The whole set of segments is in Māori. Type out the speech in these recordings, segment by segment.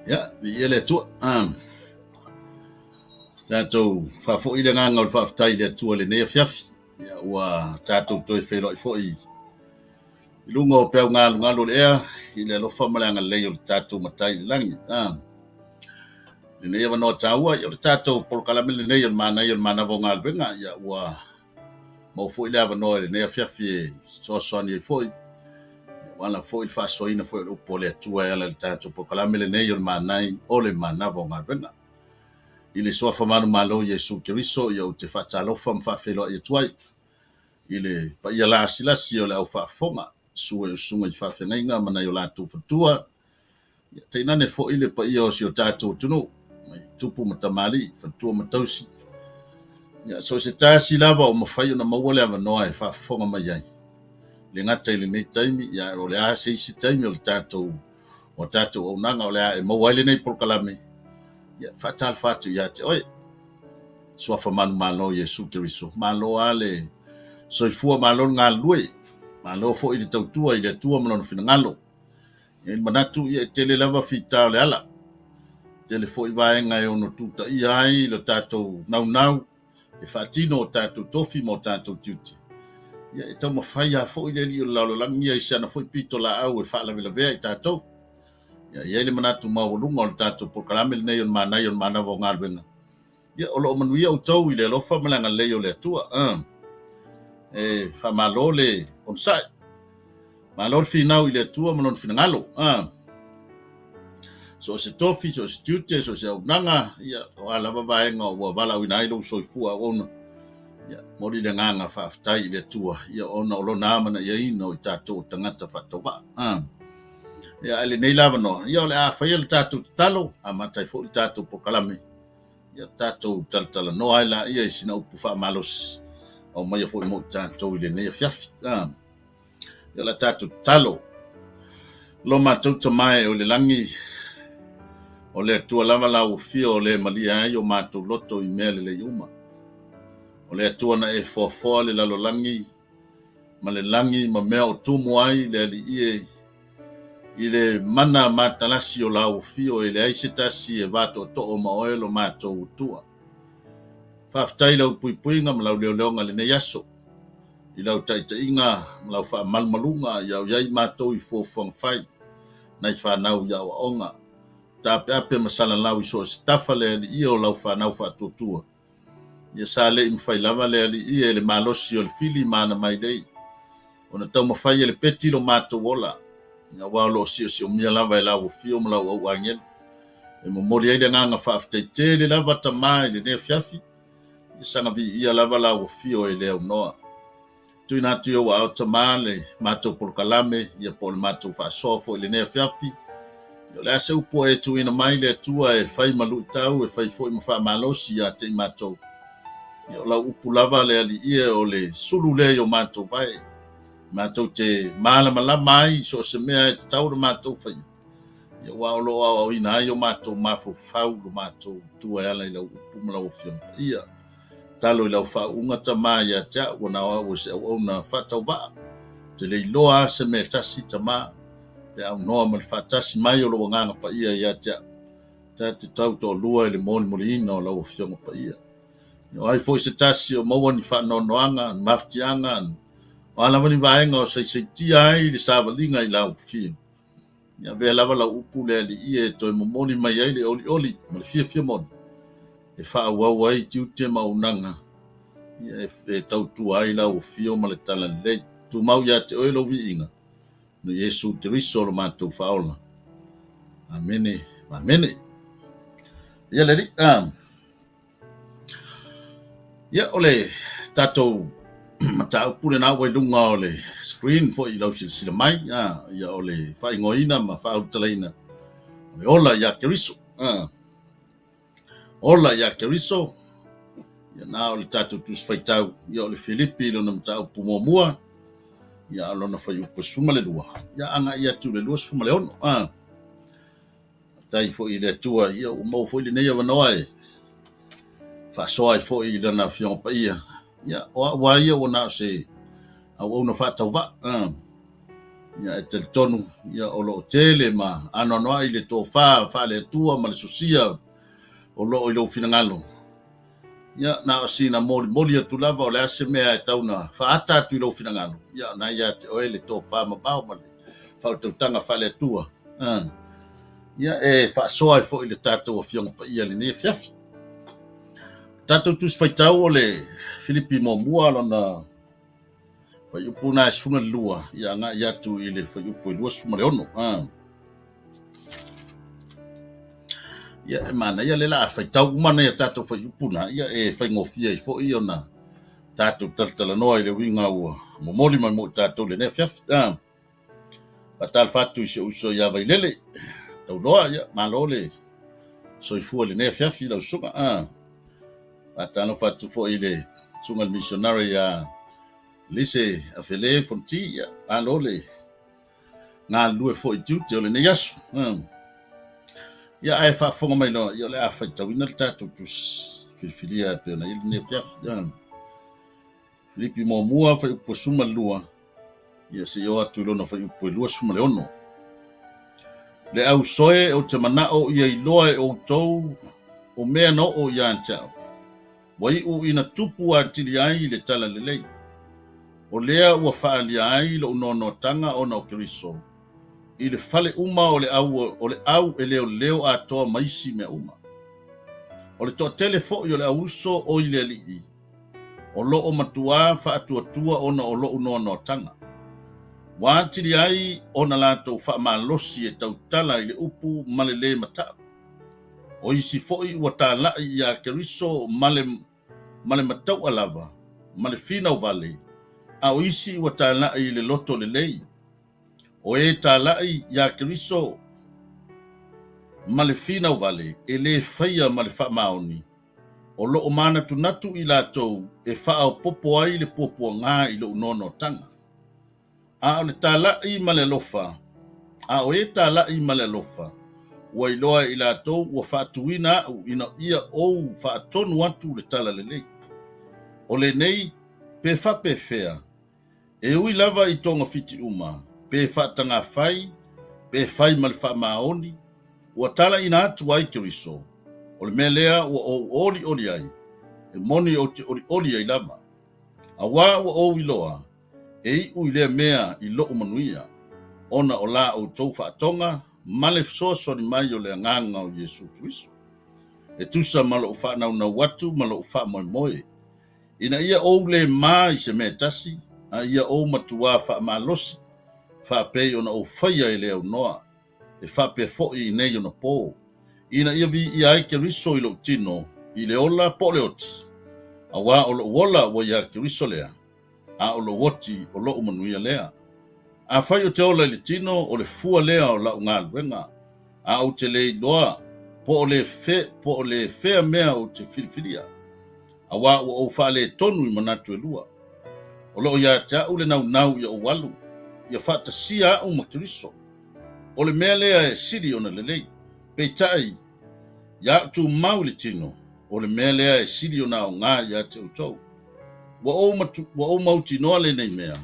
Ya, ia le tu. Tatou fa fo ile nga ngol fa ftai le tu le ne fiaf. Ya wa tatou toi fe lo fo I. Lungo pe nga lo le ile lo fa mala nga le yo tatou matai langi. Le ne va no taua yo tatou por kala le ne yo mana vo ngal benga ya wa mo fo ile va no le ne fiaf so ni fo wala fo il fa so ina fo o pole tu ya le tatou por kala le ne yo mana o le mana vo ngal benga. Ile soa famanu malo Yesu Keriso ia o te whatalofa mwhawhelo i tuai. Ile pa ia la sila si o le au whafonga. Sua o sunga I whawhenga mana i o la tu whatua. Teinane fo ile pa ia o si o tātou tunu. Mai tupu matamali, whatua matausi. So se tāsi lava o mawhai o na maua le awa noa e whafonga mai ai. Le ngata ile nei taimi, ia o le a seisi taimi o le tātou. O tātou o nanga o le a e maua ile nei porkalame. Ya fatal fatu ya te oi so fa man malo Yesu Keriso malo ale so fu malo ngalui malo fo I tau tua I le tua malo fina ngalo e manatu ye tele lava fita le ala tele fo I vai ngai ono tuta I ai lo tatou nau e fatino tatou tofi mo tatou tuti ya e tau mafai fo I le li la lo langi ai sana fo pito la au e fa la vela I tatou ya ye le manatu mau lunga o tatou por karamel nei on mana vo ngal benga ya o lo manuia o tau I le lofa malanga le o le tua e fa malole on sai malol finau I le tua malon finangalo so se tofi so se tute so se nanga ya o ala vaenga o vala wina ilo so fua ona ya mori le nganga fa aftai le tua ya ona o lo na mana ya ino I tatou tangata fatova ya ale nei lava no ya le a fa le tatou talo a matai fo tatou po kalame ya tatou tala no ai la ia sina upu fa malos o mai fo mo tatou le nei fiafi ya la tatou talo lo matou tamai o le langi o le tua lava la o fio o le malia ai o matou loto I mele le yuma o le tua na e fo le lalo langi ma le langi ma mea o tumu ai le ali ie ile mana matalasi o lau fio ile aise tasi e vato to o maoelo mato utua. Whaftai lau puipuinga ma lau leoleonga le ne yaso. I lau taita inga ma lau wha malmalunga iau iai mato I fōwhang whai. Nai whanau iau a onga. Tāpe ape masala lau I so stafa le ali ia o lau whanau whatotua. Ia sa le im whai lava le ali ia le malosi o le fili mana mai lei. O na tau mawhai le peti lo mato wola. Nga walo si o mia lava la o fio mla o angel e mo mori ai nga fa afte le lava tamai le ne fiafi sanga vi ia lava la o fio e le no tu ina tu o au tamale mato por kalame ia por mato fa sofo le ne fiafi yo la se upo e tu ina mai le tua e fai malu tau e fai foi mo fa malosi ya te mato yo la upu lava le ali ia o le sulu le yo mato vai matou te malama mai so se mea e te tau matou fai. Ia wao lo au ina ai o matou mafofau lo matou tua ala I lau upumala o fiona. Ia talo I lau whaunga tama ia tea wana o se au na whatau waa. Te le iloa se me tasi tama pe au noa ma le whatasi mai o lo nganga pa ia tea. Te tau to lua le moni moli ina o lau o fiona pa ia. Ia ai foi se tasi o maua ni whanonoanga, maftianga, ala mani vaenga o sei tia ai le savalinga I lau fio. Ia vea lava la upu le ali ia e toi momoni mai ai le oli ma le fia moni. E wha awau ai tiu te maunanga. Ia e tau tu ai lau fio ma le tala lei. Tu mau ia te oilo vi inga. No Yesu te riso lo mātou whaola. Amene. Ia le ri. Ia ole tatou mata pule na wai lunga o le screen fo I lau sila mai ia o le whaingoina ma whautalaina o ola ia Keriso ola ia Keriso ia na o le tatou tus whaitau ia o le Filipi lo na mata pumomua ia alo na whai upa suma le lua ia anga ia tu le lua suma le ono tai fo I le tua ia o mau fo I le neia wanoa e whasoa fo I lana whionga pa ia o wa ia o na se au na fa tau va ia e tele tonu ia o lo tele ma ano no ile to fa le tua ma le sosia o lo i lo finangalo ia na sina moli tu lava o le ase mea e tauna fa ata tu i lo finangalo ia na ia te oele to fa ma bao ma le fa tu tanga fa le tua ia e fa soa fo ile tato o fiong pa ia le ne fiaf tato tu fa tau o le Filipi mo mua lona fa yupu na sfunga lua ia nga ia tu ile fa yupu lua sfunga le ono ia e mana ia le la fa tau mana ia tato fa yupu na ia e fa ngofia i fo i ona tato taltala no ile winga ua mo moli mai mo tato le ne fiaf patal fatu i se uso ia vai lele tau loa ia malole so i fu le ne fiaf i la usunga patalo fatu fo ile sunga missionary ya lise afele fonti ya alole na lue fo itu te ole ne yasu ya ai fa fonga mai no yo le afa tawina tatu tus filfilia pe na ile ne fiaf Filipi mo mua fa po suma lua ya se yo atu lo no fa po lua suma le ono le au soe o te manao ia i loa o tou o mea no o ia chao wai u ina tupu atili ai le tala lelei o lea ua faalia ai lo unono tanga o na o Keriso i le fale uma o le au e leo atoa maisi mea uma o le toa telefo i o le auso o i le alii o lo o matua fa atua ona o lo unono tanga wa atili ai ona lato fa malosi e tautala i le upu malele mata o isi foi ua tālai ia Keriso male matau alava, male fina o vale, a o isi ua tālai le loto le lei. O e tālai ia Keriso male fina o vale, e le whaia male wha maoni. O lo o mana tunatu i lātou e wha o popo ai le popo ngā i lo unono tanga. A o le tālai male lofa, a o e tālai male lofa, ua iloa i lātou ua whaatuina au ina ia ou whaatonu atu le tala lelei. O le nei, pe whapewhea, e ui lava i tonga fiti uma, pe whaatanga whai, pe whai mali whaamaoni, ua tala ina atu ai Keriso. O le mea lea ua ou oli ai, e moni o te oli ai lava. A wā ua ou iloa, e i ui lea mea i loo manuia, ona o la o tou whaatonga, male so ni mai o le nganga o Yesu Kristo. E tusa malo o whanau na watu, malo o wha moe. Ina ia ou le mai se me tasi, a ia ou matua wha malosi, wha pei ona o whaia e leo noa, e wha pe foi nei ona pō. Ina ia vi ia ai Keriso i lo tino, i le ola po le oti. A wā o lo wola wa ia Keriso lea, a o lo woti o lo umanuia lea. A whai o te ola le tino o le fua lea o lau ngā luenga. A o te le loa po o le fea mea o te filifilia. A wā o wha le tonu i manatu e lua. O lo ia te au le nau ia o walu. Ia whata sia au ma Keriso. O le mea lea e siri ona lelei. Peitai, ia tu mau le tino. O le mea lea e siri ona o ngā ia te utou. Wa o mau tinoa le nei mea.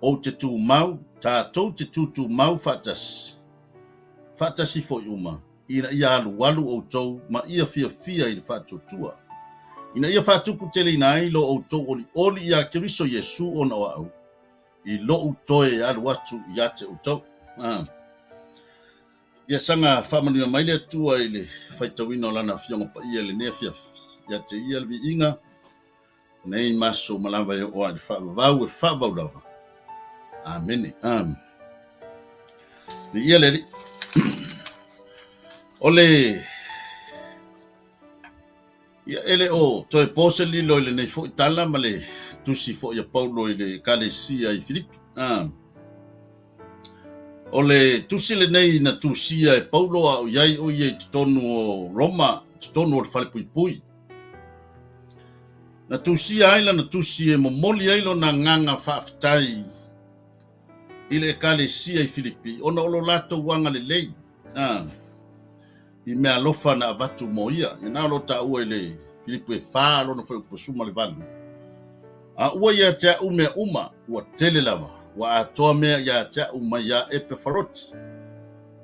O te tu mau, tātou te tu mau fatasi. Fatasi fo uma. Ina ia alu o tou, ma ia fia i le fatutua. Ina ia fatuku tele ina ai lo o tou oli ia Keriso Yesu ona o au. I lo utoe alu atu ia te utou. Ia sanga whamanua maile atua i le whaitawina o lana fionga pa ia le nefia. Ia te ia le vi inga. Nei maso malawa e oa le whavavau e whavau lava. Amen. Ia le ole ia ele o toi pose lilo ile nei fo itala male tusi fo ia Paulo ile kalesia i Filipi. Ole tusi le nei na tusia e Paulo au iai o ie tonu o Roma, tonu o Falipui. Na tusia aila na tusi e momoli ailo na nganga whaafitai ile kalesia i Filipi. Ona olo lato wanga le lei. I mea lofa na avatu mo ia. E na lota ua ile Filipi e whaalo na whai posuma le valu. A ua ia te umea uma ua tele lava. wa atoa mea ya te umaya Epaphrot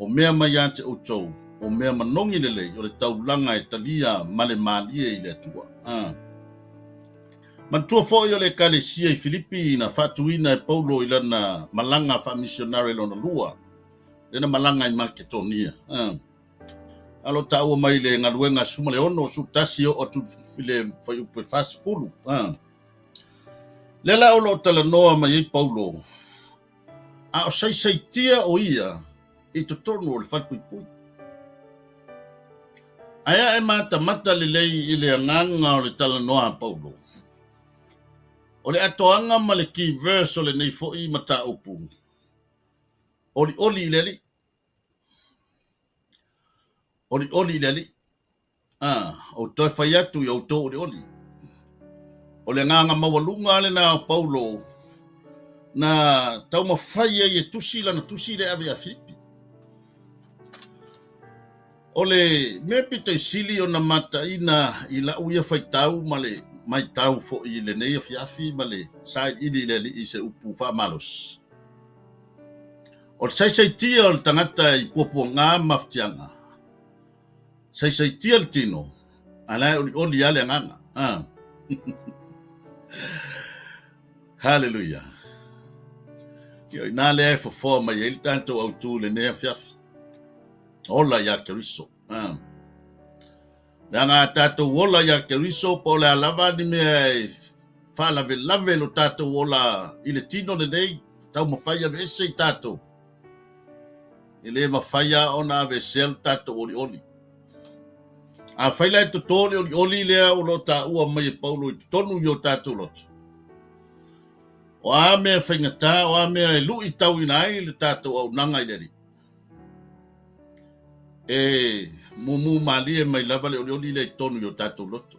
o mea mai te utou o mea manongi lele o le taulanga e talia male malie i le atua. Mantua foi o le kalesia i Filipi na fatuina e Paulo i lana malanga fa missionary lona lua. Lena malanga i Makedonia. Alo tau mai le ngaluenga suma le ono su tasio o tu file fai upe fast fulu. Lela o lo tala noa mai i Paulo. A o sai tia o ia i to torno o le fatpui pui. Aya e mata le lei i le anganga o le tala noa Paulo. O le atoanga ma le ki verse o le nei fo i mata upu. Oli leli. Oli leli. O toi fai atu i auto oli. O le nganga mawalunga le na Paulo. Na tau mawhai e tusi lana tusi le ave a Filipi. O le mepi te sili o na mata ina i la uia fai tau ma le mai tau fo i le nei a fiafi ma le sai ili le i se upu wha malos. O sai tia o le tangata i puapua ngā maftianga. Sai tia le tino. Alai oli ale nganga. Hallelujah. Yo na le fo fo ma i tanto au tu le nei a fiafi. Ola ya keriso. Danga tato wola ya keriso po le alava ni me fa lave lo tato wola ile tino le nei tau mawhaia ve ese tato. Ile mawhaia ona ve sel tato oli. A whaila e totoni oli lea o lo ta ua mai e Paulo i tonu yo tato lotu. O a mea whaingata, o a mea e lui tau inai le tato au nanga i leri. Mumu malie mai lava le oli le tonu yo tato lotu.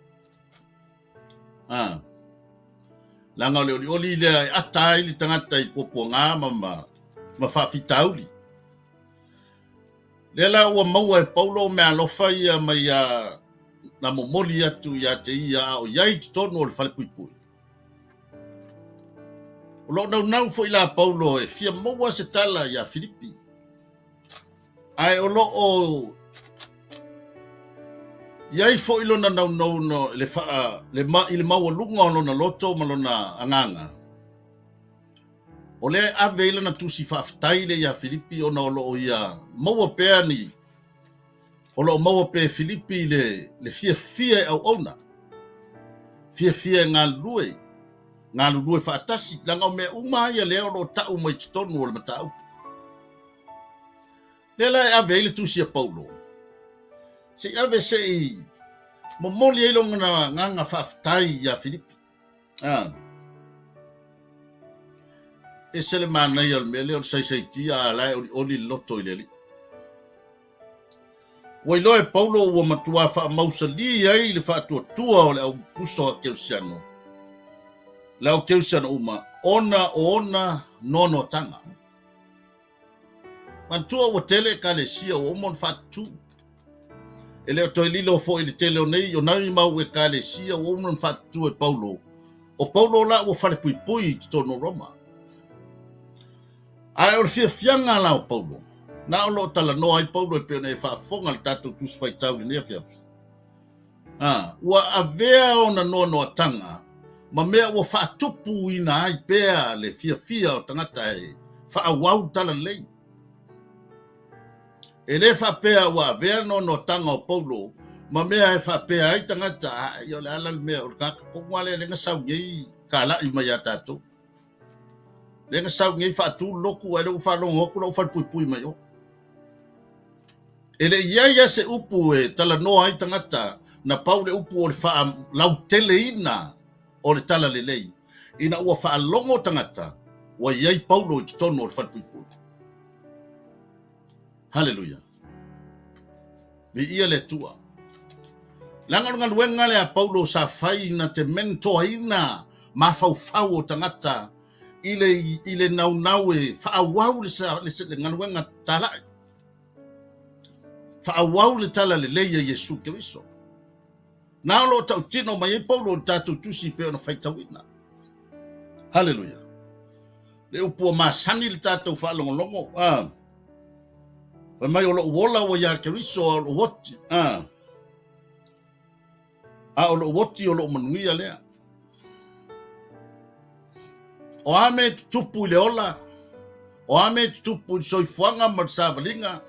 Langa le oli le atai li tangata i popo ngā ma whawhitauli. Lela ua maua e Paulo me alofa ia mai na momoli atu ia te ia o iai te tonu o le whalepui. O lo nau fo ila Paulo e fia maua se tala ia Filipi. Ai o lo o iai fo ilo na nau no le maua lunga o lona loto ma lona anganga. O le aveila na tusi whaftai le ia Filipi o na o lo o ia maua pea ni. O lo maua pe Filipi le fia au ona. Fia ngā lue. Ngā lue whaatasi. Langa o mea umahia leo lo tau mai titonu o le matau. Lela e aveila tusi a Paulo. Se ave se i momoli e longa na nganga whaftai ia Filipi. E sele manai al mele o sai tia alai oli loto i leli. Wai loe Paulo ua matua wha mausali ai le wha tua o le au uso a Keusiano. Le au Keusiano uma ona nono tanga. Mantua ua tele ka le sia o omon wha tu. E leo toi lilo fo i le tele o nei o nai mau e ka le sia o omon wha tu e Paulo. O Paulo la ua whare pui tono Roma. Ai o fianga la o Paulo. Na o lo tala no ai Paulo e pene e whaafonga le tatou tusi whai tau ni nea fiafi. Ua avea o na no tanga. Ma mea ua whaatupu ina ai pea le fia o tangata e whaawau tala lei. E le whapea ua avea no tanga o Paulo. Ma mea e whapea ai tangata i o le ala le mea o le kaka kongwale le ngasau ngei ka la i mai a tatou. Le ngasau ngei whaatu loku ai le whalongo hoku lau whalpui mai o. Ele ia se upu e tala noa ai tangata na Paule upu o le wha lau tele ina o le tala le lei. Ina ua wha longo tangata wa iai Paulo i tono o le whalpui. Hallelujah. Vi ia le tua. Langa luenga le a Paulo sa fai na te mentoa ina ma fau o tangata ile nau e whaawau le ngaluenga tala. Whaawau le tala le leia Yesu Keriso. Nā lo tau tino mai e Paulo tatou tusi pe ona whaitawina. Hallelujah. Le upua masani le tatou whaalongolongo. Mai o lo wola o ia keriso o lo woti. O lo woti o lo manuia lea. O ame tutupu i le ola. O ame tutupu i soifuanga ma savalinga.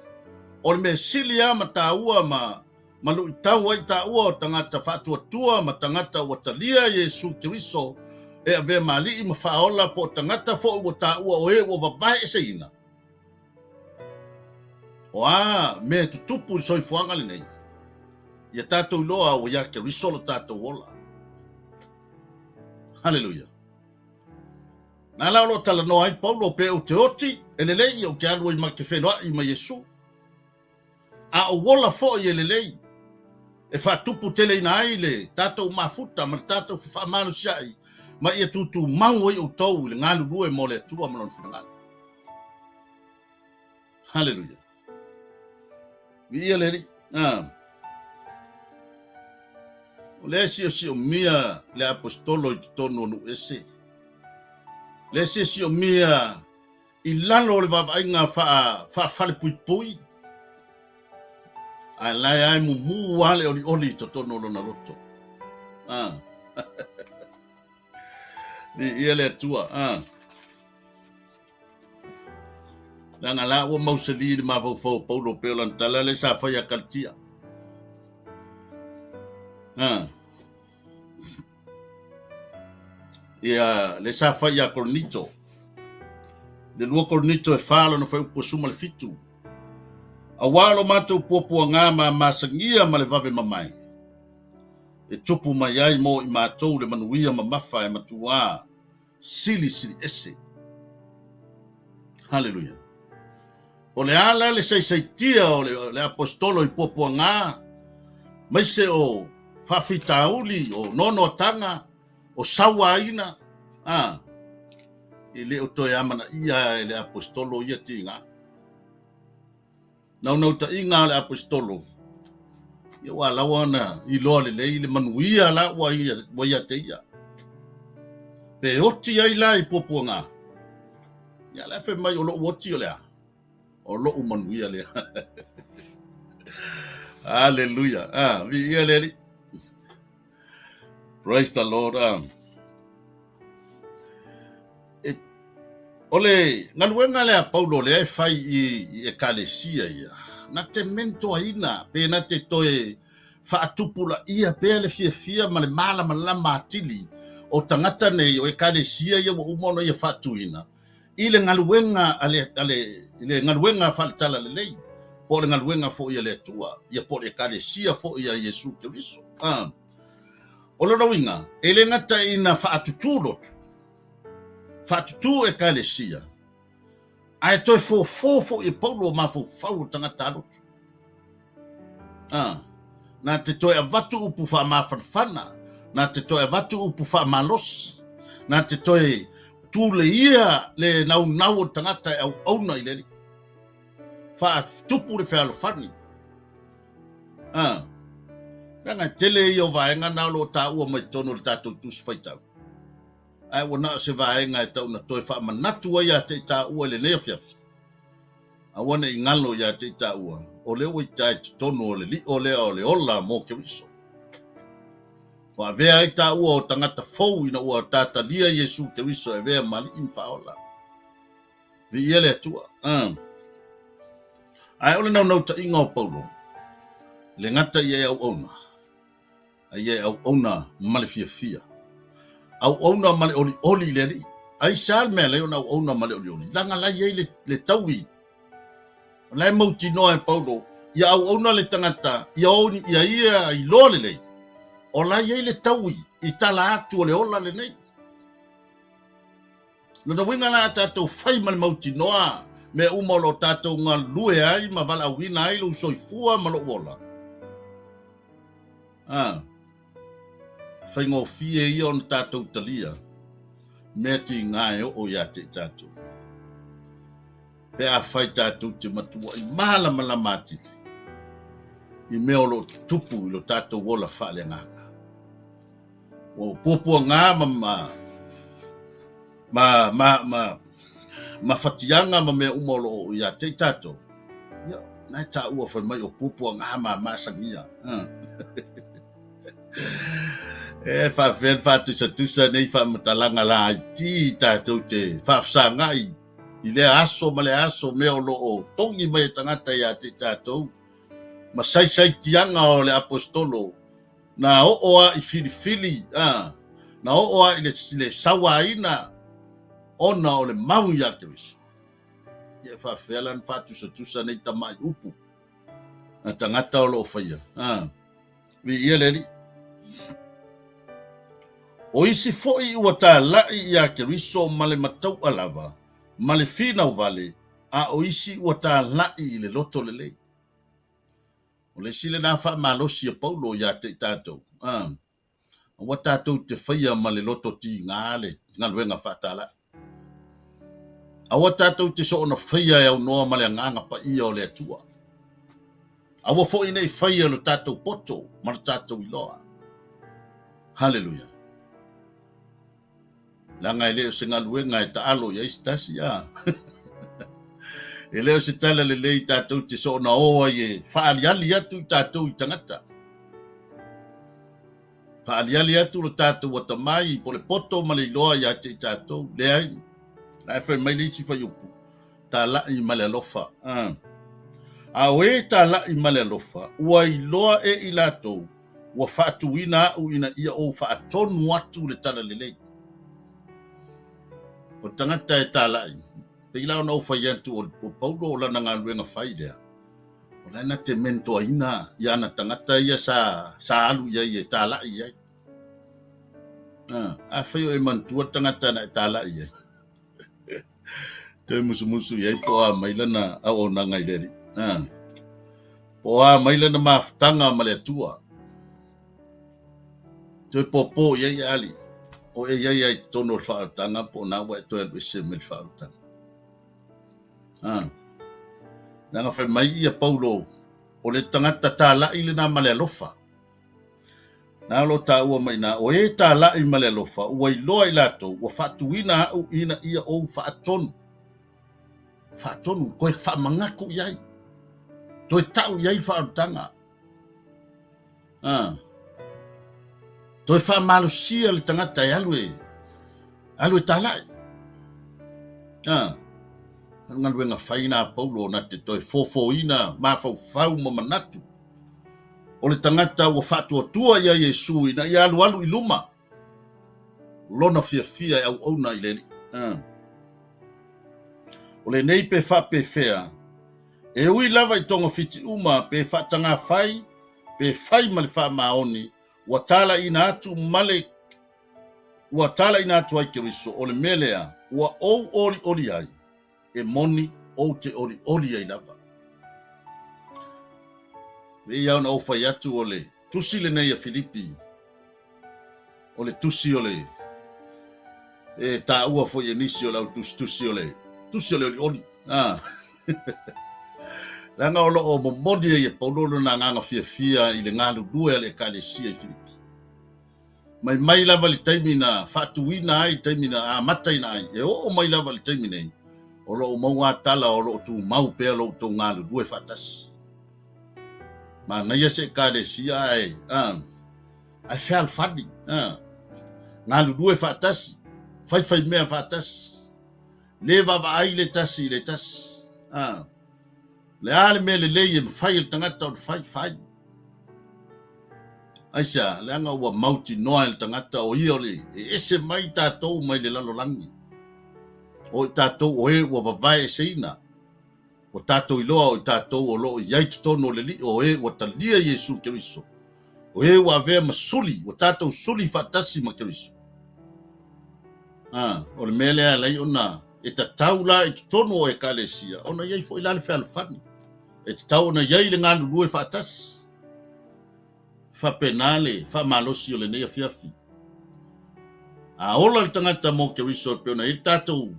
O le me silia ma taua ma lu tau ai taua o tangata whatuatua ma tangata o talia Yesu Keriso. E ave mali i ma whaola po tangata fo o taua o e o vavai se ina. O me tutupu i soifuanga le nei. Ia tātou loa o ia Keriso lo tātou ola. Hallelujah. Nā lau lo tala noa ai Paulo pe o te oti, e lelei o ke alua i ma ke whenua i ma Yesu. A o wola fo i e lelei. E whatupu tele ina ai le tātou mafuta, ma tātou whamanu siai, ma ia tutu mau i o tau le ngālu rue mo le atua malon whanangana. Hallelujah. Ia leri. Le si o mia le apostolo i tonu nu ese. Le si o mia i lalo le vavainga wha fale pui pui. Ai lai ai mu wale oli to tonu lo na loto. Ni ia le tua. Nanga la o mauseli de ma fo Paulo pelan tala le sa fa ya kaltia. Ia le sa fa ya cornito. Le luo cornito e falo no fa po suma le fitu. Awalo matou puapua ngā masangia ma le vave mamai. E tupu mai ai mo i mātou le manuia ma mafa e matua sili ese. Hallelujah. O le ala le seisaitia o le apostolo i puapua ngā. Mai se o whawhitauli o nono tanga o sawa aina. I le o toi amana ia e le apostolo ia tinga. Nau ta inga le apostolo. Ia wa lawana i loa le manuia la wa ia te ia. Pe oti ai la i popua ngā. Ia le fe mai o lo oti o lea. O lo manuia lea. Hallelujah. Vi ia le. Praise the Lord. Ole, ngaluenga lea Paulo le fai i ekalesia ia. Na te mento aina, pe na te toe whaatupula ia pe le fia ma le mala matili o tangata nei o ekalesia ia wa umono ia whaatuina. I le ngaluenga le ngaluenga whaatala le lei. Po le ngaluenga fo ia le tua. Ia po le ekalesia fo ia Yesu Keriso. Ole rawinga, ele ngata ina whaatutulotu. Fatutu e kalesia. Ai toi fo i Paulo ma fau tangata alotu. Na te toi avatu upu wha mawhanwhana. Na te toi avatu upu wha malos. Na te toi tūle ia le nau tangata au auna i leli. Wha tupu le whalo whani. Nanga tele i o vaenga nao lo ta ua mai tono le tātou tusi whaitau. Ai wana se vaenga e tau na toi wha manatu ai a te tā ua le lea fiafi. A wana i ngalo i a te tā ua. O leo i tai tono o le li o lea o le ola mō Keriso. Wa vea i tā ua o tangata fau ina ua tata lia Yesu Keriso e vea mali in whaola. Vi ia le atua. Ai ole nau ta inga o Paulo. Le ngata i e au ona. Ai e au ona male fia. Au ona male oli leli. Ai sal me leo na ona male oli. Langa la ye le taui. Lai mauti noa e Paulo. Ia au ona le tangata. Ia i lole lei. O la ye le taui. I tala atu o le ola le nei. Nuna winga la tatou fai male mauti noa. Me umalo tatou ngā lue ai. Ma vala wina ai lo soifua malo ola. Fai ngō fie i on tātou talia. Mea ti ngai o ia te tātou. Pea fai tātou te matua i mahala matite. I mea o lo tupu i lo tātou wola whale nganga. O pōpua ngā mafatianga ma mea umolo ia te tato. Ia, nai ta ua whai mai o pupu ang hama masangia. E whawhen whatusa nei whamatalanga la ti tato te whafsangai. I le aso ma le aso mea o loo tongi mai tangata ia te tato. Ma sai tianga o le apostolo. Na oa I filifili. Na oa I le sawaina. Ona o le mau ia Keriso. Ia whawhelan whatusa nei tamai upu. Na tangata o loo whaia. Vi ia leli. O isi foi ua tā lai ia Keriso ma le matau alava. Ma le whina o vale. A o isi ua tā lai I le loto le lei. O le sile nā wha malosi a Paulo ia te tātou. Wa tātou te whaia ma le loto ti ngāle. Ngā luenga whātala. Awa tātou te so ona whaia e au noa ma le nganga pa ia o le atua. Awa fo I nei whaia lo tātou poto. Ma le tātou iloa. Hallelujah. Langa I leo se ngā luenga e ta alo ia istasi ia. E leo se tala le lei tātou te so na oa ye whaaliali atu I tātou I tangata. Whaaliali atu lo tātou wata mai po le poto ma le iloa ia te tātou. Le ai. Lai whai mai leisi whai upu. Tā lai ma le alofa. A oe tā lai ma le alofa. Ua iloa e I lātou. Ua whaatuina au ina ia o whaatonu atu le tala le lei. O tangata e tā lai. Pe ilau na uwhai atu o Paulo o lana ngā luenga whai lea. O lana te mentoa ina ia na tangata ia sa alu ia I e tā lai ia. A whai o e mantua tangata na e tā lai ia. Te musu ia po a mailana au o nanga I leri. Po a mailana maftanga ma le atua. Te popo ia ali. O e ia tono o whaatanga po na wa e toi alwe se me whaatanga. Nanga whai mai ia Paulo o le tangata tā lai le nā male alofa. Nā lo tā ua mai nā o e tā lai male alofa ua I loa I lato ua whaatuina au ina ia o whaatonu. Whaatonu koe whaamangako iai. Toi tau iai whaatanga. Toi whaamalusia le tangata e alue. Alue tā lai. Ngā luenga whaina Paulo na te toi fofoina mawhau ma manatu. O le tangata ua whaatuatua ia Yesu ina ia alu I luma. Lona fia au auna I leli. O le nei pe whapewhea. E ui lava I tonga fiti uma pe whaatanga whai. Pe whai ma le whaamaoni. Ua tala ina atu male. Ua tala ina atu ai Keriso. O le melea. Ua ou oli ai. E moni o te oli ai lava. Vei au na ofai atu o le tusi le nei a Filipi. O le tusi o le. E ta ua foi nisi o lau tusi o le. Tusi o le oli. Langa o loo momodi e Paulo na nganga fia I le ngalu due le kalesia I Filipi. Mai lava le taimina fatuina ai taimina a mataina ai. E o mai lava le taimina ai. O loo maua tala o loo tu mau pea loo tu ngalu due fatasi. Ma na ia se kalesia ai. Ai feal fadi. Ngalu due fatasi. Fai mea fatasi. Leva va ai le tasi. Le ale me le lei e fai le tangata o fai. Aisa, le anga ua mauti noa le tangata o iole. E ese mai tātou mai le lalolangi. O tātou o e ua vavai e seina. O tātou iloa o tātou o loo iai tutono le li o e ua talia Yesu Keriso. O e ua avea masuli. O tātou suli fatasi ma Keriso. O le mele a lei ona. E ta taula e tutono o e kalesia. Ona iai fo ilale fe alfani. E te tau ona iai le ngānu lue fatasi. Fa penale, fa malosi o le nei afiafi. A ola le tangata mo Keriso pe ona il tātou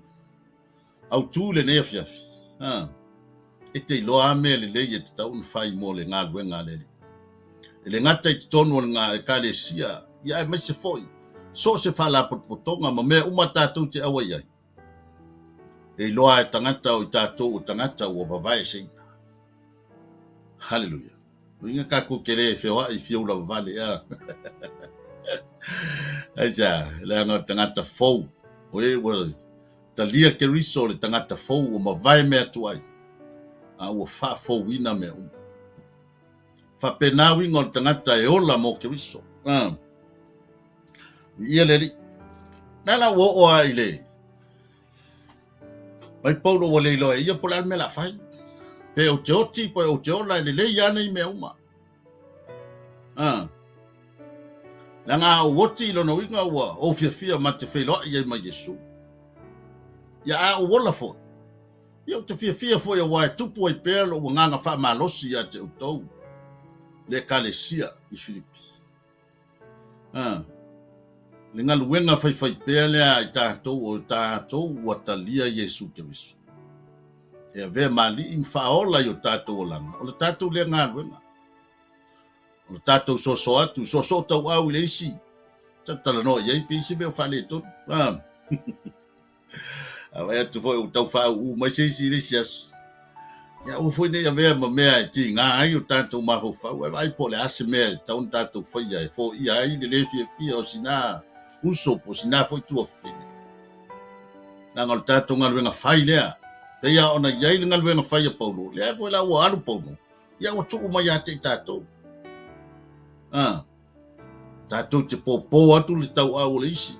au tū le nei afiafi. E te iloa ame le lei e te tau na fai mo le ngā lue ngā lele. E le ngata I te tonu o le ngā e kalesia, ia e mai se foi. So se fa la potonga ma mea uma tātou te awa iai. e loa e tangata o tātou o tangata o vavae se. Hallelujah. Inga kako kere whiawha I whiaura vale a. Aisa, lea ngā tangata fau. O e wa talia ke riso le tangata fau o mawai mea tuai. A ua wha fau ina mea uma. Wha penawi ngā tangata e ola mo ke riso. Ia leri. Nala wo oa I le. Mai paulo wa leilo e ia pola me la fai. Pe o te oti po o te ola le iana I mea uma. Na ngā o woti ilo na winga ua o fia ma te whailoa I ma Yesu. Ia a o wola fo. Ia o te fia fo ia wai tupu ai pēr lo wa nganga wha malosi a te utou. Le kalesia I Filipi. Le ngā luenga whai pēr lea I tātou o tātou wa talia Yesu Keriso. Ia vea mali I mwhaola I o tātou o langa. O le tātou lea ngā luenga. O le tātou soso atu, soso tau au I le isi. Tatala no iei pe isi mea whale tonu. Awai atu foi o tau whau u mai se isi le siasu. Ia o foi nei a vea ma mea e ti ngā ai o tātou mafo whau. Ai po le ase mea e taun tātou whaia e fo ia ai le fia o sina uso po sina foi tua whine. Nanga o tātou ngaluenga whai lea. Te ia ona iei le ngaluenga whai a Paulo. Lea foi la ua alu Paulo. Ia o tuku mai a te tātou. Tātou te pōpō atu le tau au le isi.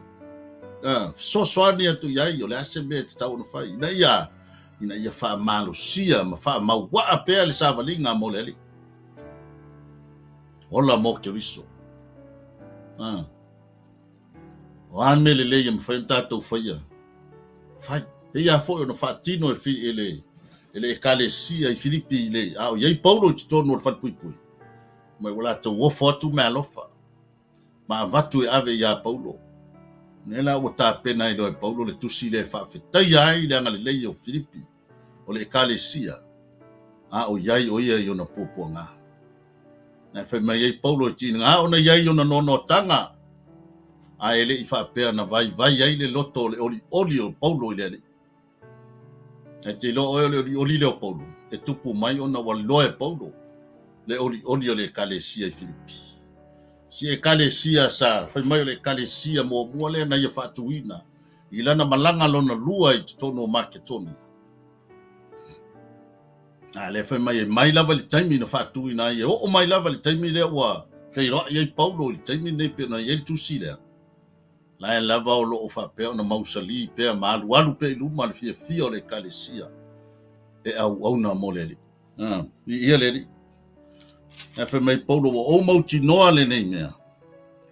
Sosoani atu iai o le ase mea te tau na whai. Ina ia wha malo sia ma wha mawaa pēr le sāwalinga mo le ali. Ola mo ke riso. O ane le leia ma whai tātou whaia. Whai, te ia fo na wha tino ele ekalesia I Filipi I le. Au, iei Paulo te tonu o le whatpuipui. Mai wala te wofo atu mea lofa. Ma vatu e ave ia Paulo. Nela o tā pena I loe Paulo le tusi le whawhetai ai le anga le lei o Filipi. O le ekalesia. A o iai o ia I ona pōpua ngā. Nai whai mai iei Paulo e tina. A ona iai ona nono tanga. A ele I whapea na vai ai le loto le oli o Paulo I le ali. E te lo o le oli le o Paulo. E tupu mai ona wa loe Paulo. Le oli o le ekalesia I Filipi. Si ekalesia sa, whai mai o le ekalesia mua le na ia whatuina. I lana malanga lona lua I te tono o Maketoni. Le whai mai lava le taimi na whatuina ia. O mai lava le taimi lea ua whairoa iei Paulo le taimi nei pe na iei tusi lea. La e lava o loo whapea na mausali pea maalu alu pe iluma le fia o le ekalesia. E au na mo le li. Ia le li. E whai mai Paulo o mauti noa le nei mea.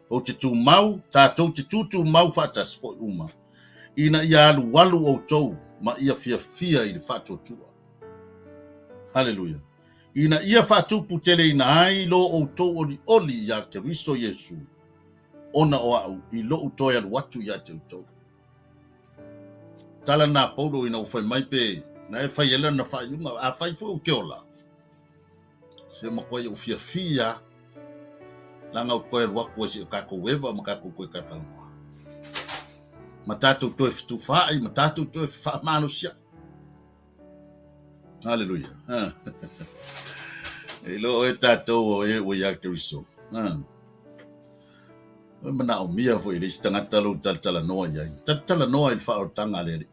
O te tū mau, tātou te tū mau whatas po uma. Ina ia alu walu o tau, ma ia fia I le whatotua. Hallelujah. Ina ia whatupu tele ina ai lo o tau oli ia ke riso Yesu. Ona o au, I lo o toi alu watu ia te utau. Tala nā Paulo ina o whai mai pe, na e whai ele na whai unga, a whai fo o keola. Se makoe o fia langa o koe waku si o kako wewa ma kako koe katangoa. Ma tātou toe fitu whaai, ma tātou toe wha mano sia. Hallelujah. E lo e tātou o e o ia Keriso. Mana o mia fo I le tangata lo tala noa iai. Tala noa I wha o tanga lere.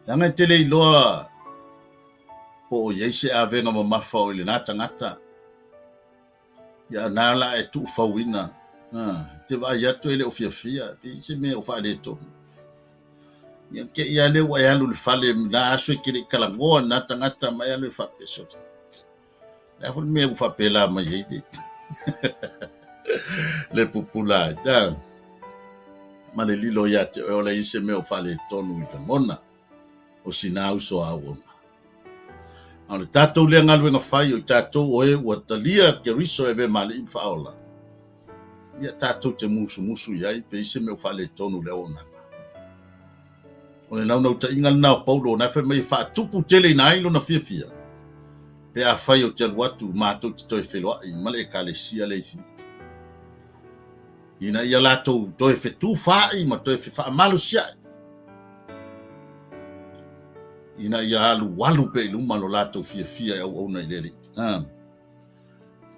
Langa tele I loa po o yeise a venga ma mafa o le nata ngata. Ia nala e tu fauina. Te vai atu ele o fia. Te se me o fa le to. Ia ke ia le wa alu le fale na aso ke le kalangoa nata ngata mai alu fa peso. La fo me o fa pela mai ide. Le pupula da. Ma le lilo ia te o le ise me o fa le tonu I mona. O sinau so awona. Ana tātou le ngaluenga whai o tātou o e ua talia ke riso e ve mali I whaola. Ia tātou te musu iai pe ise me o whale tonu le onanga. O le naunau ta ingal nao Paulo na whai mai whaatupu tele I nailo na fia. Pe a whai o te aluatu mātou te toi wheloa I male e kalesia le Filipi. Ina ia lātou toi whetu whai ma toi wha malu siai. ina ia alu walu pe luma lo lato fia au na ileri.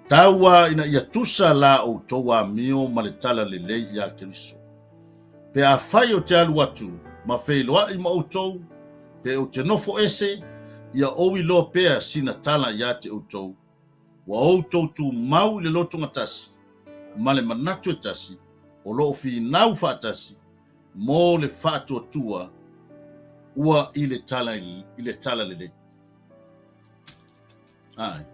Taua ina ia tusa la o toa mio maletala lele ia Keriso. Pe a fai o te alu atu, ma feiloa i ma o tou, pe o te nofo ese, ia owi lo pea sina tala ia te o tou. Wa o tou tu mau le lotunga tasi, ma le manatu e tasi, o lo fi nau fa tasi, mo le fatua tua, ua i le tala lele. Ai,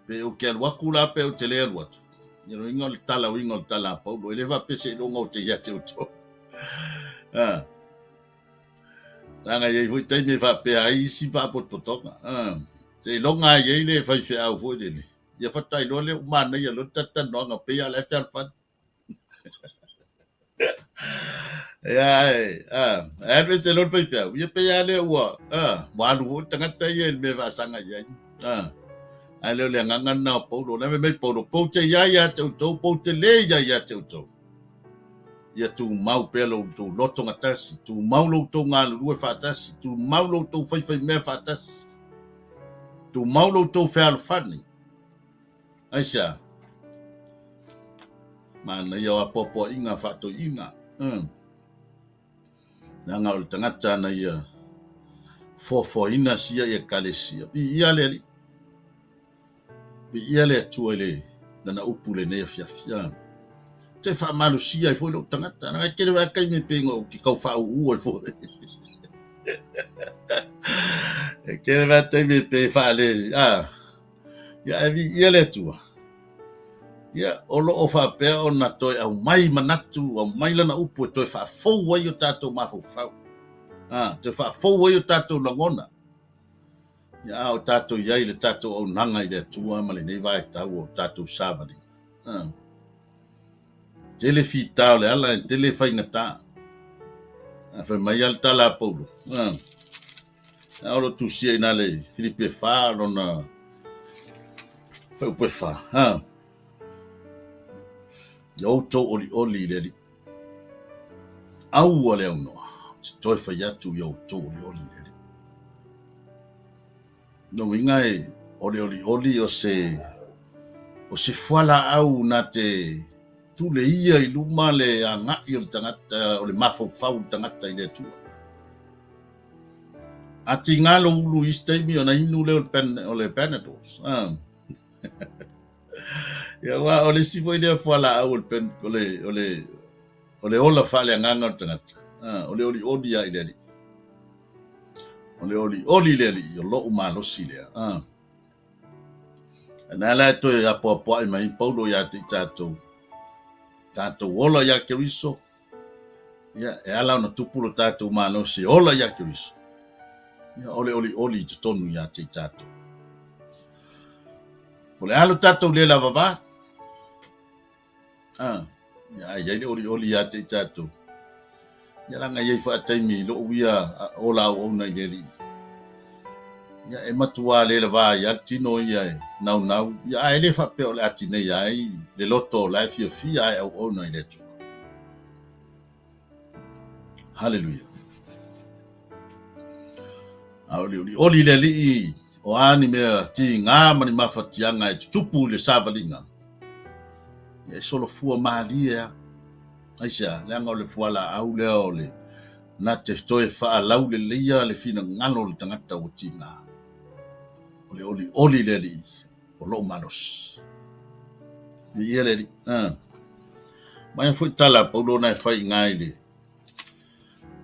pe o ke alwaku la pe o te le alu atu. Ia no inga o le tala paulo, ele va pese i longa o te ia te o tou. Tanga ye foi tai me fa pe ai si fa pototonga. Te longa ye le fa fe au foi le. Ia fa tai lo le mana ia lo tata no nga pe ya le fa fa. Ya me se lo fa fe. Ia pe ya le wa. Wa lu tanga tai ye me va sanga ye. Ai le nganga na paulo na me paulo po te ya te po te le ya te ia tu mau pelo tu loto ngatasi tu mau lo to nga lu fa tasi tu mau lo to fai me fa tasi tu mau lo to fa al fani aisa mana ia apopo inga fa to inga nga o tangata na ia fo ina sia ia kalesia ia le tu ele na upule ne fia te fa malusia i foi lo tangata na ke va kai me pengo ki kau fa u fo ke va te me pe fa le ya ia le tu ya o lo o fa pe o na toi au mai manatu o mai lana upu toi fa fo wa yo tato ma fo fa te fa fo wa yo tato ngona ya o tato ya ile tato o nanga ile tua ma le nei vai ta o tato sabali tele fitau le ala tele fai ngata fa mai al tala paulo alo tu sia ina le Filipe fa lona pe fa yo to oli le au ole no toi fa ya tu yo to oli le no wingai oli o se fala au na te tu le ia i luma le anga i le tangata o le mafau tangata i le tua. Ati ngalo ulu istemi o na inu le o le Panadols. Ia wa o le sifo i le fuala au o le ola fale nganga o tangata. O le oli ia i le li. O le oli le li o lo umalosi le. Na la to ya po ai mai paulo ya te tato ola ya Keriso ya ala na tupulo tato malo si ola ya Keriso ya oli te tonu ya te tato ole alo tato le la baba ya oli ya te tato ya la ngai fa taimi lo wia ola ona yeli ya e matua le va ya tino ya nau ya ele fa pe ole atine ya le loto life ya fi ya ona ile tu hallelujah oli le li o ani me ti nga mani mafatianga e tupu le savalinga ya solo fua malia aisa le nga le fuala au le ole na te toe fa lau le lia le fina ngalo le tangata o tinga oli le li o lo manos le li mai fu tala paulo na fai ngai le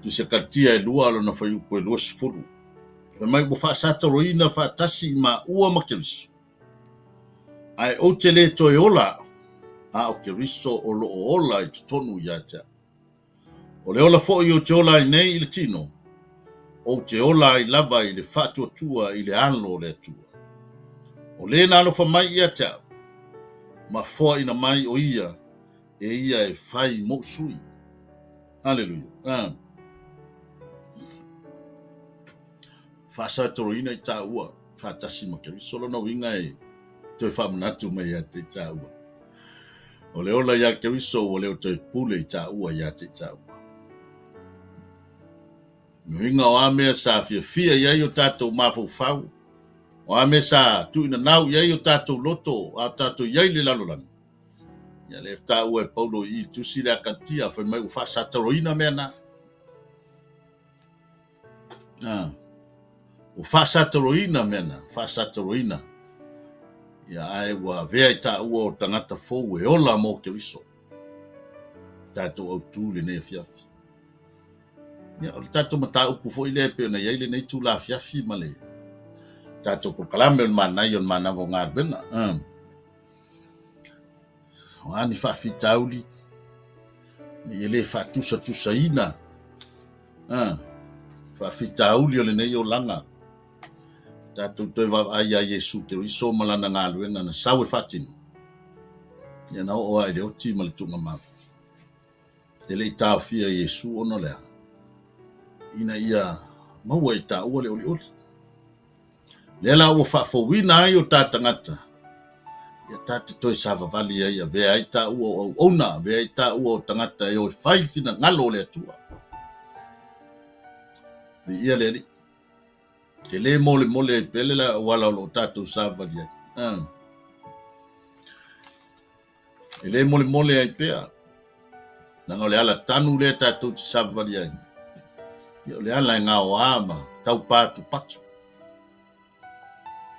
tu se katia e lua lo na fai ko lo sfulu e mai bo fa sata roina fa tasi ma ua makeriso ai o tele toyola o Keriso o lo ola i tonu yata o le ola fo i o te ola i nei i le tino o te ola i lava i le fatua tua i le alo le tua o le na alo fa mai yata ma fo ina mai o ia e ia e fai mo sui hallelujah fa sa torina i ta ua fa tasi ma Keriso lo na winga e te fa manatu mai yata i ta ua o le ola ya Keriso o le o te pule i ta ua ya te ta ua Nuinga o ame sa fia ia yo tatou mafau. O ame sa tu ina nau ia yo tatou loto a tatou ia le lalolan. Ia le ta ue paulo I tusi le katia fa mai ufa sa taroina mena. Ufa sa taroina mena, fa sa taroina. Ia ai wa vea ta ua tangata fou e ola mo ke riso. Tatou au tu le ne fiafi. Ia o tatou mata upu fo ile pe na ia le nei tu la fiafi male. Tatou por kalame on mana yon mana vo ngar bena. Wani fa fitauli. Ele fa tusa ina. Fa fitauli o le nei o langa. Tatou toi va ai Yesu te riso malana ngaluenga na sawe fatin. Ia na o ai le oti mal tunga ma. Ele ta fia Yesu ono lea. Ina ia maua ita ua le oli. Lela ua fa fo wina ai o tatangata. Ia tata toi sava vali ia vea ita ua ona vea ita ua o tangata e o fai fina ngalo le atua. Ia le Ele mole pele la wala lo tatou sava dia. Ele mole ai pea. Nanga le ala tanu le tatou sava dia. Ia le ala nga o ama tau patu.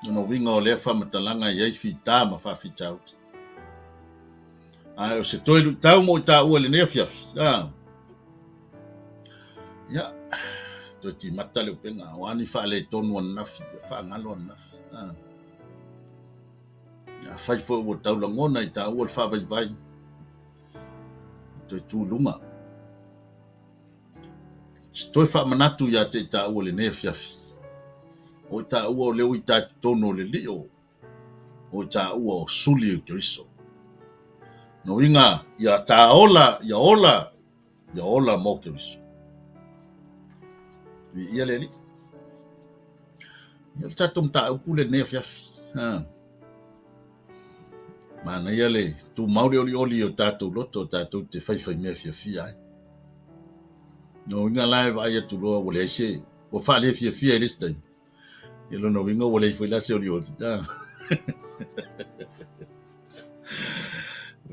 No winga o le fa matalanga ia fita ma fa fita out. Ai o se toi tau mo ta o le nefiaf. Ya. Ti mata le penga wani fa le tonu nafi fa ngalo nafi ya fai fo o tau la ngona I ta o fa vai tu luma sto fa manatu ya te ta o le nefiafi o ta o le o ta tonu le lio o ta o suli kristo no inga ya ta ola ya ola mo kristo ia le ia tatou ta upule ne fiafi mana ia le tu mauri oli o tatou loto tatou te fai me fiafi ai no inga live ai tu lo o le se o fa le fiafi ai lista ia lo no inga o le foi la se oli o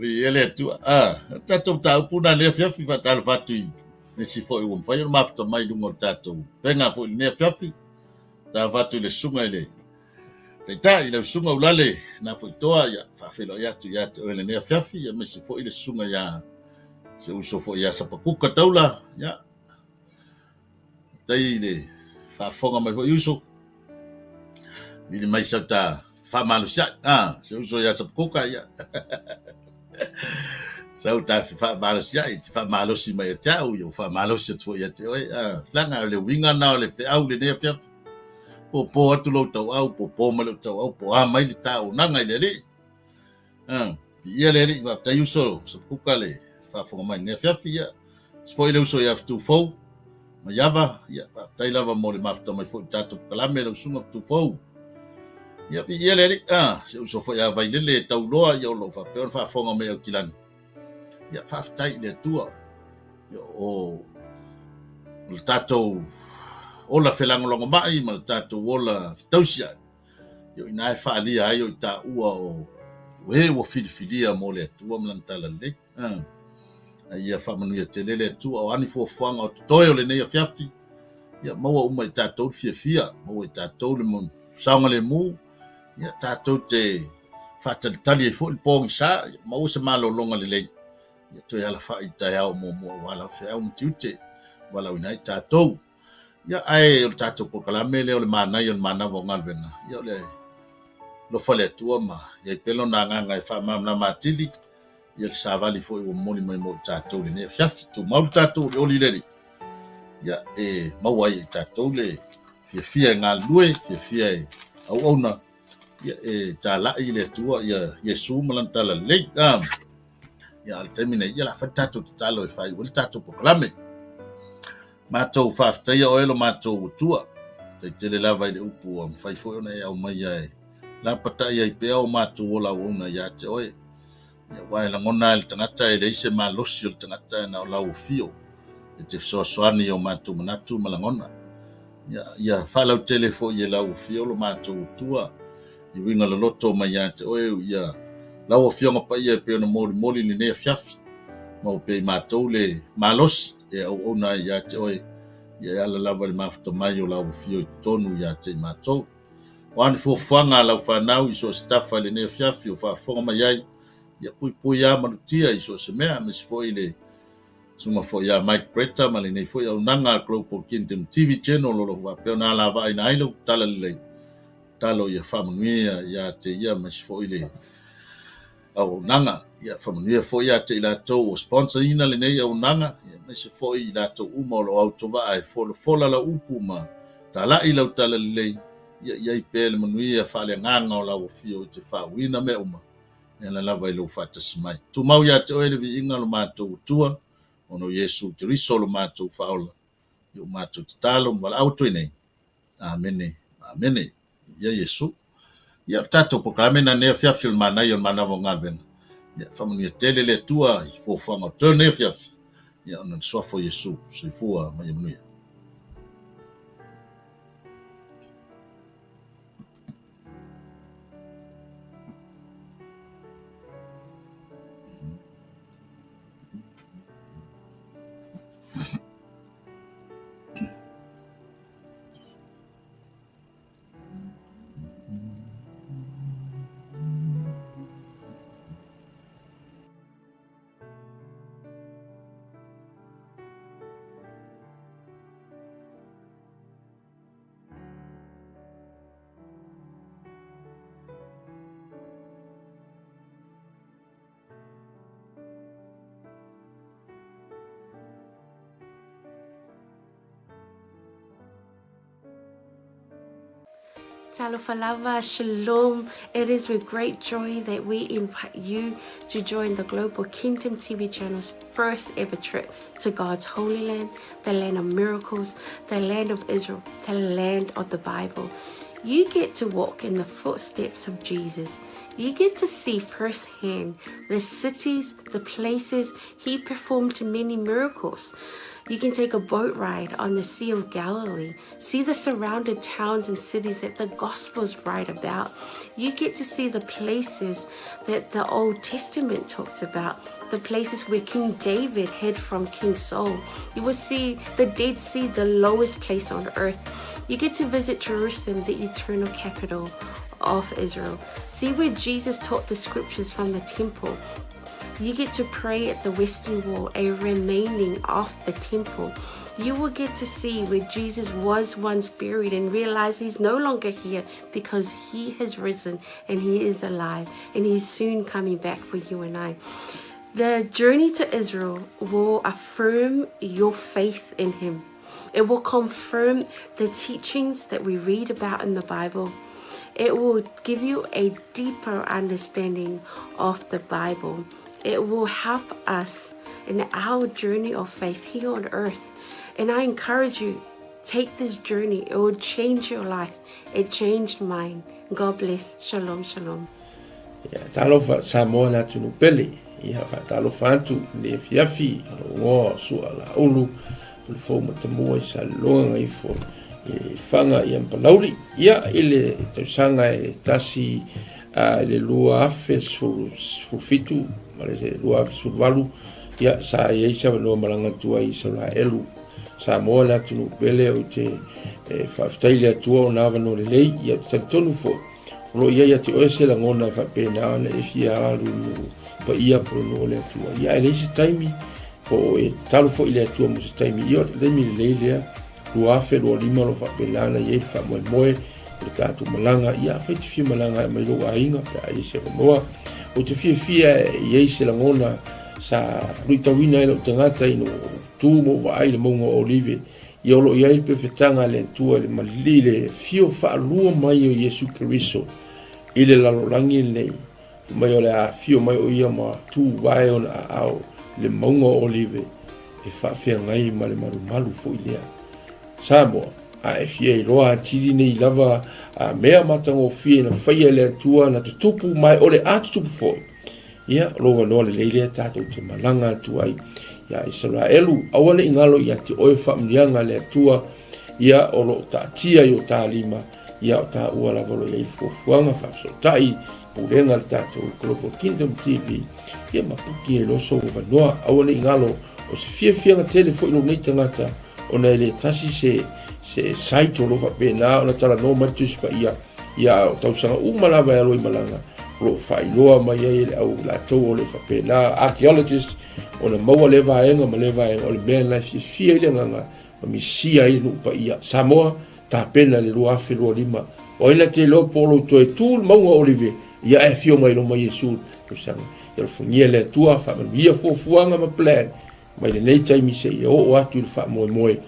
ia le tu tatou ta upuna le fiafi fa tal fatu ne si foi o fai o mafta mai lungo tatou penga foi ne fiafi ta vatu le sunga ile ta ile sunga ulale na foi toa ya fa felo ya tu ele ne fiafi ya me si foi le sunga ya se uso foi ya sapakuka taula ya tai le fa fonga mai foi uso ile mai sa fa malusia se uso ya sapakuka ya Sau ta fa malusia it fa malusi mai tau yo fa malusia tu ya te langa le winga na le fe au le ne fia po atu lo tau au po ma lo tau au po mai le tau nanga le ia le va ta yuso so kukale fa fo mai ne fia fia foi le uso ya tu fo ma yava ya tai lava mo le mafta mai fo tatu kala me lo suma tu fo ia le se uso fo ya vai le tau loa yo lo fa fo mai o kilani ia faafetai le atua ia o le tatou ola felagologo mai ma le tatou ola fitausia io ina e faalia ai o I taʻua o ua filifilia mo le atua ma lana talalelei ia faamanuia tele le atua o ani fuafuaga o totoe o lenei afiafi ia maua uma I tatou le fiafia maua I tatou le saoga lemu ia tatou te faatalitali ai foʻi le pogisa maua se malologa lelei ia toi ala fai tai au mo wala fe au mtiute wala winai tatou ia ai o tatou po kala mele o le mana vo ngalvenga ia le lo fale tua ma ia pelo na nganga e fa mamna matili ia le savali fo o moli mai mo tatou le ne fiafi tu mau tatou le oli leli ia mau ai tatou le fia ngal lue fia au ona ia tala ile tua ia Yesu malantala le ia al termina ia la fatato totalo e fai o tato proclame matou faafetaia o elo matou tua te lava I le upu o fai foi ona ia o mai ai la patai ai pea o matou ola ona ia te oe ia wai la ngona le tangata e le ise malosi o le tangata na o lau fio te fesoasoani o matou manatu malagona ia faalau tele foʻi e lau ofia o lo matou tua i uiga loloto mai iā te oe ia lau ofioga paia e pe ona molimoli lenei afiafi ma o pe matou le malosi e auauna iā te oe ia ala lava le mafatamai o lau ofio i totonu iā te matou o ane fuafuaga a lau fanau i so o se tafa lenei afiafi o faafofoga mai ai ia puipui a malutia i so o se mea ma se foʻi le sunga fo ya Mike Preta ma le nei fo ya unanga Global Kingdom TV channel lo va pe na la va ina ilo tala le talo ya famnuia ya te ya ma fo ile au nanga ya famnuia fo ya te la to sponsor ina le nei au nanga ma se fo i la to umo lo auto va ai fo la upuma tala ilo tala le ya i pe le manuia fa le nganga o la o fio te fa wina me uma ya la va ilo fa te smai tu mau ya te o le vi inga lo ma to tua ono Yesu Keriso lo matou faola yo matou tatalo ma auto nei amene amene ya Yesu ya tato programe na ne fia film mana yo mana vo ngaben ya family tele le tua fo fama turn fia ya ono so fo Yesu se fua ma yemnu Talofalava, shalom. It is with great joy that we invite you to join the Global Kingdom TV channel's first ever trip to God's Holy Land, the land of miracles, the land of Israel, the land of the Bible. You get to walk in the footsteps of Jesus. You get to see firsthand the cities, the places he performed many miracles. You can take a boat ride on the Sea of Galilee, see the surrounded towns and cities that the Gospels write about. You get to see the places that the Old Testament talks about, the places where King David hid from King Saul. You will see the Dead Sea, the lowest place on earth. You get to visit Jerusalem, the eternal capital of Israel. See where Jesus taught the scriptures from the temple. You get to pray at the Western Wall, a remaining of the temple. You will get to see where Jesus was once buried and realize he's no longer here because he has risen and he is alive and he's soon coming back for you and I. The journey to Israel will affirm your faith in him. It will confirm the teachings that we read about in the Bible. It will give you a deeper understanding of the Bible. It will help us in our journey of faith here on earth. And I encourage you, take this journey. It will change your life. It changed mine. God bless. Shalom, shalom. Talofa Samoa na tunu pele. Ia fa talofa antu le fiafi ngo su ala ulu fo matamu i sa longa i fo fanga i ampalauli ia ile te sanga e tasi le lua afe su fitu male se lua afe su valu ia sa ia sa no malanga tua i sa la elu sa mo la tunu pele o te faftaile tua na vano le lei ia tonu fo lo ia te o se la ngona fa pena na e fia alu pa ia pro no le tua ia ele se taimi po e talo fo ile tua mo se taimi io le mi le lea lua afe lo lima lo fa pena na ia fa moe le tatu malanga ia fa te fia malanga mai lo ainga pa ai se moa o te fia ia se la ngona sa ruitawina ilo tangata ino tu mo vai le mongo olive ia lo ia il perfetanga le tua le malile fio fa lua mai o Yesu Keriso ile la lolangi nei mai o le fio mai o ia ma tu vai on au le mongo olive e fa fia ngai ma le malu fo ile samo a fia i loa tiri nei lava a mea matango fia na faia le tua na tupu mai o le atu tupu foi ia lo no le leile tato te malanga tu ai ia Israelu awana ingalo ia te oe whaamnianga le atua ia o lo tatia i o tālima ia o tā ua lavalo ia i fuafuanga whafsotai pulenga le tātou Global Kingdom TV ia mapuki e loso o vanoa awana ingalo o se fiafianga telefo ilo nei tangata o na ele tasi se site o lo whapena o na tala no matus pa ia o tausanga umalawa e aloi malanga lo whailoa mai ele au la tau o le whapena archaeologist o na maua le vaenga ma le vaenga o le mea na fia ile nganga ma misia i nu pa ia Samoa ta pena le lua afe lua lima o ina te lo polo to e tūl maunga olive ia e fio mai lo mai Yesu kusanga ia lo fungia le tua fa ma ia fuafuanga ma plan mai le nei taimi se ia o atu il fa moe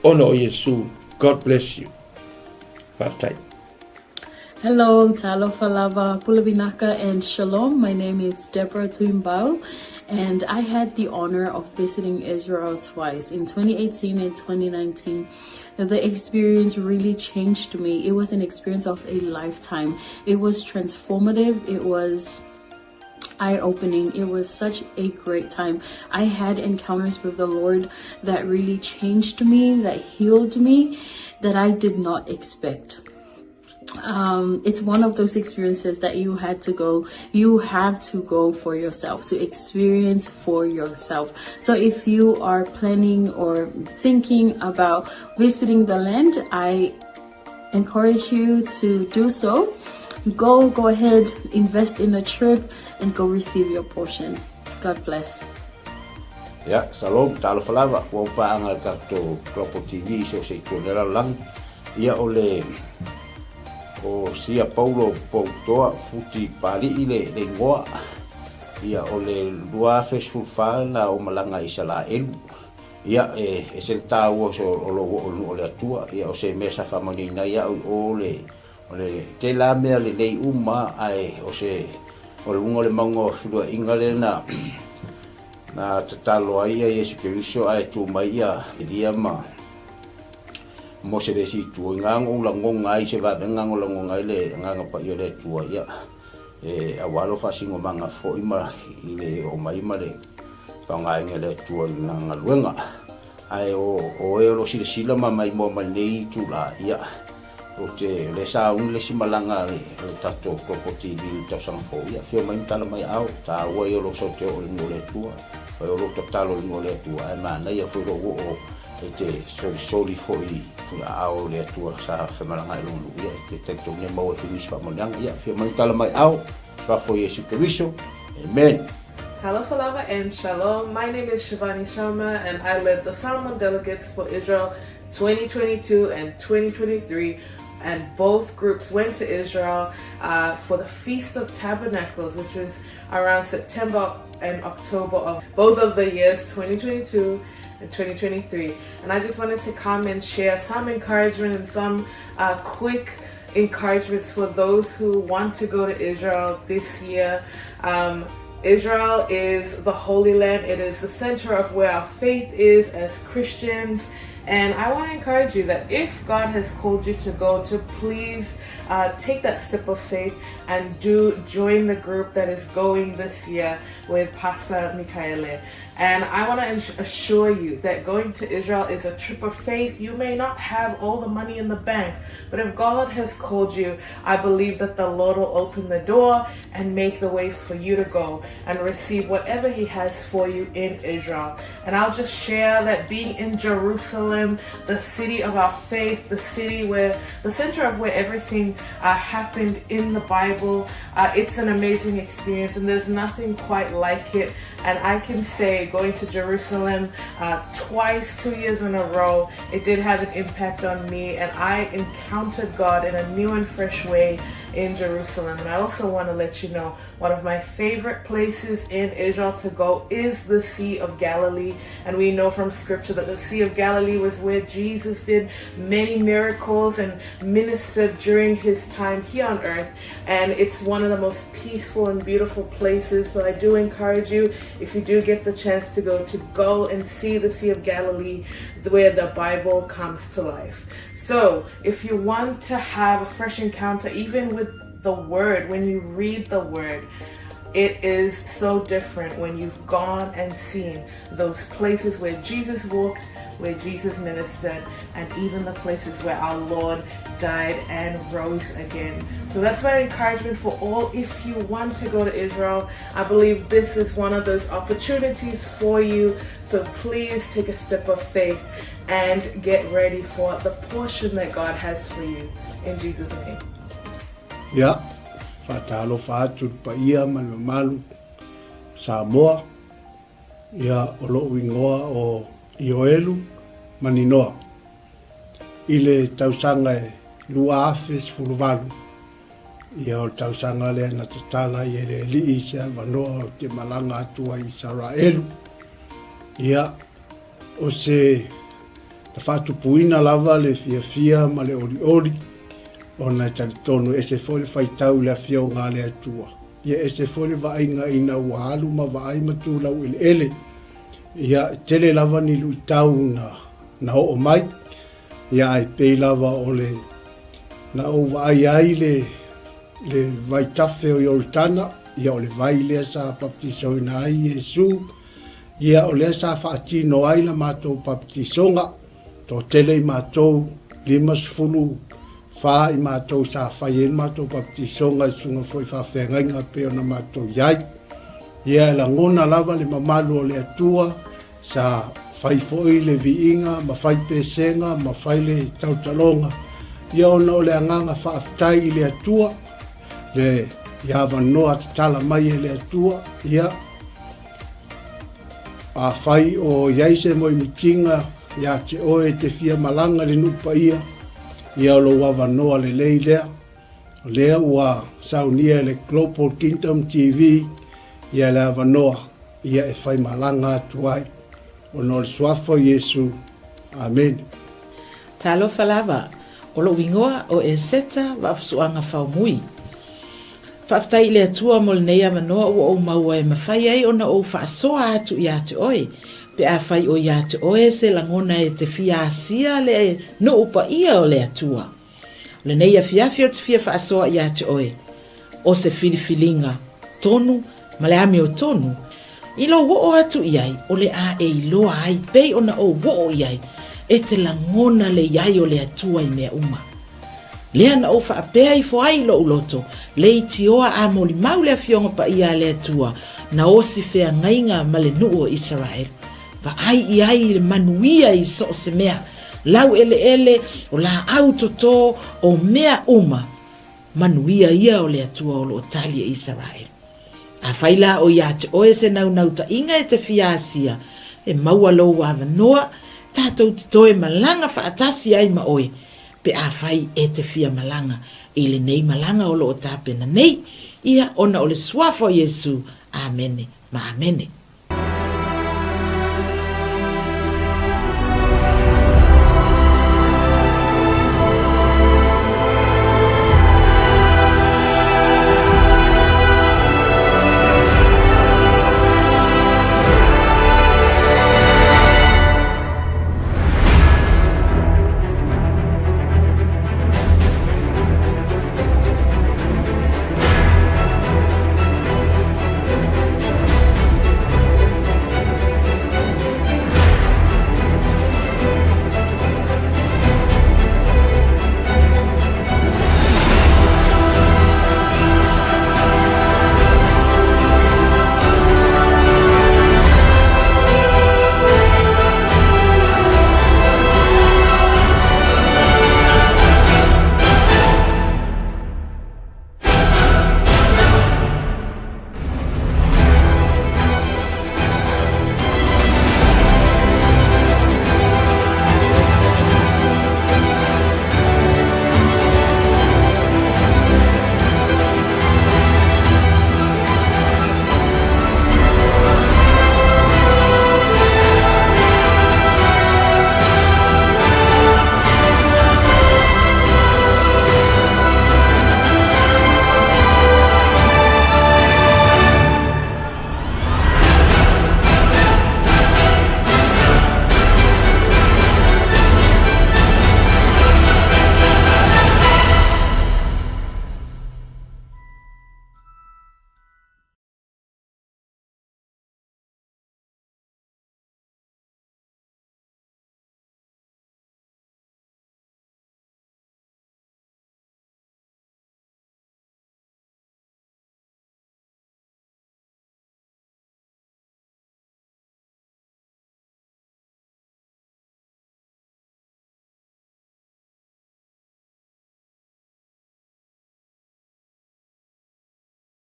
ona o Yesu. God bless you. Bye. Hello, Talofa Lava, Pulavinaca, and Shalom. My name is Deborah Tuimbao, and I had the honor of visiting Israel twice, in 2018 and 2019. The experience really changed me. It was an experience of a lifetime. It was transformative. It was eye-opening. It was such a great time. I had encounters with the Lord that really changed me, that healed me, that I did not expect. It's one of those experiences that you have to go for yourself, to experience for yourself. So if you are planning or thinking about visiting the land, I encourage you to do so. Go ahead, invest in a trip and go receive your portion. God bless. Ya, salam, talo falava, wa pa anga to Global TV so se to le lang. Ia ole o sia Paulo Poutoa futi pali ile le ngoa. Ia ole lua fesulfa na o malanga Israel. Ia e se tau so o le atua, ia o se mesa famoni na ia ole te la mea le nei uma ai o se o le maunga whirua ingale na tatalo ai a Yesu Keriso ai tu mai ia iria ma mo se resi tu ngango la ngonga ai se va ngango la ngonga ile nganga pa yo le tu ia awalo fasingo manga fo ima ile o mai male pa ngai ngele tu nganga luenga ai o lo sila mai mo nei tu la ia o te le sa le simalanga le tato Global TV ta sang fo ia fio mai tala mai au ta wa yo lo so te o le tua fa yo lo talo le tua ma na ia fo o te soli fo i au le tua sa fa malanga lo ia te te to ne mo finis fa monang ia fio mai tala mai au fa fo Yesu Keriso. Amen. Talofa Lava and Shalom. My name is Shivani Sharma and I led the Salmon Delegates for Israel 2022 and 2023. And both groups went to Israel for the Feast of Tabernacles, which was around September and October of both of the years 2022 and 2023. And I just wanted to come and share some encouragement and some quick encouragements for those who want to go to Israel this year. Israel is the Holy Land. It is the center of where our faith is as Christians. And I want to encourage you that if God has called you to go, to please take that step of faith and join the group that is going this year with Pastor Michaele. And I want to assure you that going to Israel is a trip of faith. You may not have all the money in the bank, but if God has called you, I believe that the Lord will open the door and make the way for you to go and receive whatever He has for you in Israel. And I'll just share that being in Jerusalem, the city of our faith, the center of where everything happened in the Bible, it's an amazing experience, and there's nothing quite like it. And I can say going to Jerusalem twice, 2 years in a row, it did have an impact on me, and I encountered God in a new and fresh way in Jerusalem. And I also want to let you know, one of my favorite places in Israel to go is the Sea of Galilee. And we know from scripture that the Sea of Galilee was where Jesus did many miracles and ministered during His time here on earth. And it's one of the most peaceful and beautiful places. So I do encourage you, if you do get the chance to go and see the Sea of Galilee, where the Bible comes to life. So if you want to have a fresh encounter, even with the Word, when you read the Word, It is so different when you've gone and seen those places where Jesus walked, where Jesus ministered, and even the places where our Lord died and rose again. So that's my encouragement for all. If you want to go to Israel, I believe this is one of those opportunities for you. So please take a step of faith and get ready for the portion that God has for you. In Jesus' name. Ya, fatalo fatu pa ia malu Samoa. Ya olo wingoa o Ioelu maninoa. Ile tausanga e lua afes fuluvalu. Ia o tausanga le na tatala i ele li isa vanoa o te malanga atua i Saraelu. Ia o se na fatu puina lava le fia ma le oli. Ona talitonu ese fole faitau le afia o ngā le atua. Ia ese fole vainga ina uahalu ma vai matulau ele. Ia tele lava ni luitau na o mai. Ia ai pei lava o le na o vai ai le vai tafe o Yortana. Ia o le vai lea sa baptiso ina ai Yesu. Ia o lea sa whaatino ai la mātou baptisonga. Tō tele i mātou 50 fa i mātou sa whaien mātou baptisonga i sunga foi whawhenga inga peo na mātou iai. Ia la ngona lava le mamalu o le atua sa whaifoi le viinga, ma whaipesenga, ma whaile tautalonga. Ia ona o le anganga whaaftai i le atua, le iawa noa tatala mai e le atua, ia a whai o iaise mo i mitinga, ia te oe te fia malanga le nupa ia, ia o lo wawa noa le lei lea, lea ua saunia le Global Kingdom TV, ia le awa noa, ia e whai malanga atu ai. O no le swafo Yesu. Amen. Talofa lava, o lo wingoa o e seta wa afsuanga whaumui. Whaftai le atua mo le neia manoa o maua e mawhai ai o na o whaasoa atu i atu oe. Pe a whai o i atu oe se langona e te fia asia le no upa ia o le atua. Le neia fiafi o te fia whaasoa i atu oe. O se filifilinga tonu, ma le ame o tonu. I lo wo atu iai, o le a e loa ai, pei ona o wo iai, e te langona le iai o le atua i mea uma. Lea na o whaapea i fo ai lo uloto, le i tioa a moli mau le fionga pa ia le atua, na o si fea ngainga ma le nuu o Israel. Va ai i ai le manuia i so se mea, lau ele o la autoto o mea uma, manuia ia o le atua o lo talia Israel. A whaila o ia te oe se nau ta inga e te fiasia, e maua lou a wanoa, tātou te toe malanga whaatasi ai ma oe, pe a whai e te fia malanga, e le nei malanga o lo o tāpena nei, ia ona o le suafo Yesu, amene, ma amene.